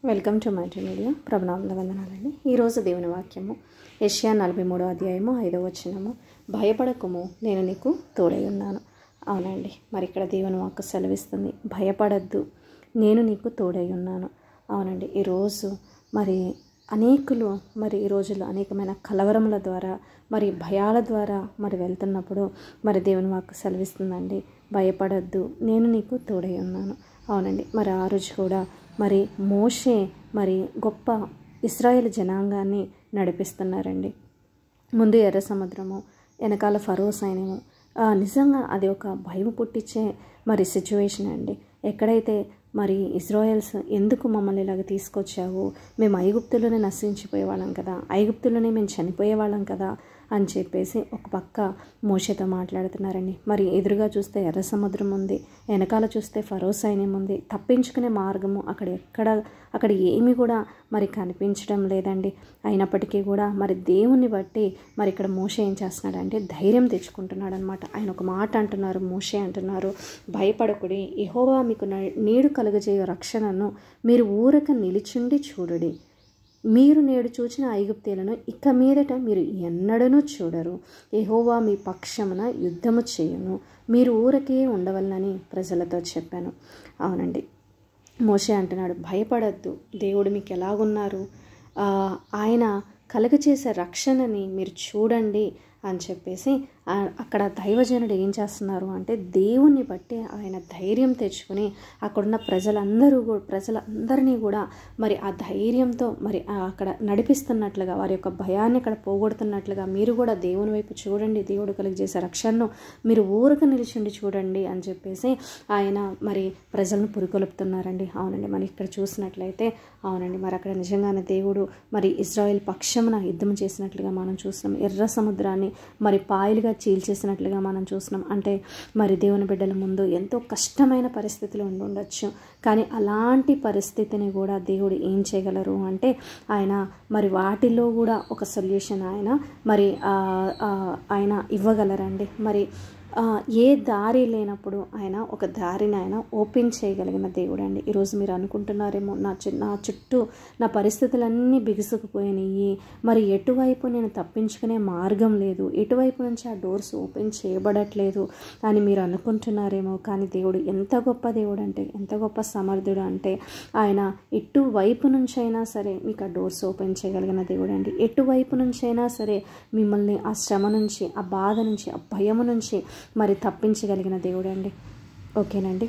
Welcome to my media. ప్రభునామమున వందనాలండి. ఈరోజు దేవుని వాక్యము యెషయా 43వ అధ్యాయము 5వ వచనము, భయపడకుము, నేను నీకు తోడై ఉన్నాను. అవునండి, మరి ఇక్కడ దేవుని వాక్కు సెలవిస్తుంది, భయపడద్దు, నేను నీకు తోడై ఉన్నాను. అవునండి, ఈరోజు మరి అనేకులు ఈ రోజుల్లో అనేకమైన కలవరముల ద్వారా భయాల ద్వారా వెళ్తున్నప్పుడు దేవుని వాక్కు సెలవిస్తుందండి, భయపడద్దు, నేను నీకు తోడై ఉన్నాను. అవునండి, ఆ రోజు కూడా మోషే గొప్ప ఇశ్రాయేలు జనాంగాన్ని నడిపిస్తున్నారండి. ముందు ఎర్ర సముద్రము, వెనకాల ఫరో సైన్యము. నిజంగా అది ఒక భయం పుట్టించే సిచ్యువేషన్ అండి. ఎక్కడైతే ఇజ్రాయెల్స్ ఎందుకు మమ్మల్ని ఇలాగ తీసుకొచ్చావు, మేము ఐగుప్తులోనే నశించిపోయేవాళ్ళం కదా, ఐగుప్తులోనే మేము చనిపోయేవాళ్ళం కదా అని చెప్పేసి ఒక పక్క మోషేతో మాట్లాడుతున్నారండి. ఎదురుగా చూస్తే ఎర్ర సముద్రం ఉంది, వెనకాల చూస్తే ఫరో సైన్యం ఉంది. తప్పించుకునే మార్గము అక్కడ ఏమీ కూడా కనిపించడం లేదండి. అయినప్పటికీ కూడా దేవుని బట్టి ఇక్కడ మోషే ఏం చేస్తున్నాడంటే ధైర్యం తెచ్చుకుంటున్నాడు అనమాట. ఆయన ఒక మాట అంటున్నారు, మోషే అంటున్నారు, భయపడకుడి, యెహోవా మీకు నేడు కలుగజేయ రక్షణను మీరు ఊరక నిలిచుండి చూడుడి. మీరు నేడు చూచిన ఐగుప్తీయులను ఇక మీదట మీరు ఎన్నడనూ చూడరు. యెహోవా మీ పక్షమున యుద్ధము చేయును, మీరు ఊరకే ఉండవలనని ప్రజలతో చెప్పాను. అవునండి, మోషే అంటున్నాడు, భయపడద్దు, దేవుడు మీకు ఎలాగున్నారు, ఆయన కలుగచేసే రక్షణని మీరు చూడండి అని చెప్పేసి అక్కడ దైవజనుడు ఏం చేస్తున్నారు అంటే దేవుణ్ణి బట్టి ఆయన ధైర్యం తెచ్చుకొని అక్కడున్న ప్రజలందరినీ కూడా ఆ ధైర్యంతో అక్కడ నడిపిస్తున్నట్లుగా, వారి యొక్క భయాన్ని అక్కడ పోగొడుతున్నట్లుగా, మీరు కూడా దేవుని వైపు చూడండి, దేవుడు కలిగజేసే రక్షణను మీరు ఊరక నిలిచిండి చూడండి అని చెప్పేసి ఆయన ప్రజలను పురికొల్పుతున్నారండి. అవునండి, ఇక్కడ చూసినట్లయితే అవునండి, అక్కడ నిజంగానే దేవుడు ఇజ్రాయెల్ పక్షమున యుద్ధం చేసినట్లుగా మనం చూస్తున్నాం. ఎర్ర సముద్రాన్ని పాయలుగా చీల్చేసినట్లుగా మనం చూస్తున్నాం. అంటే దేవుని బిడ్డల ముందు ఎంతో కష్టమైన పరిస్థితులు ఉండొచ్చు, కానీ అలాంటి పరిస్థితిని కూడా దేవుడు ఏం చేయగలరు అంటే ఆయన వాటిల్లో కూడా ఒక సొల్యూషన్ ఆయన ఇవ్వగలరండి. ఏ దారి లేనప్పుడు ఆయన ఒక దారిని ఆయన ఓపెన్ చేయగలిగిన దేవుడు అండి. ఈరోజు మీరు అనుకుంటున్నారేమో, నా చుట్టూ నా పరిస్థితులన్నీ బిగుసుకుపోయినాయి, ఎటువైపు నేను తప్పించుకునే మార్గం లేదు, ఎటువైపు నుంచి ఆ డోర్స్ ఓపెన్ చేయబడట్లేదు అని మీరు అనుకుంటున్నారేమో. కానీ దేవుడు ఎంత గొప్ప దేవుడు అంటే, ఎంత గొప్ప సమర్థుడు అంటే, ఆయన ఎటువైపు నుంచి అయినా సరే మీకు ఆ డోర్స్ ఓపెన్ చేయగలిగిన దేవుడు అండి. ఎటువైపు నుంచి అయినా సరే మిమ్మల్ని ఆ శ్రమ నుంచి, ఆ బాధ నుంచి, ఆ భయము నుంచి తప్పించగలిగిన దేవుడు అండి. ఓకేనండి.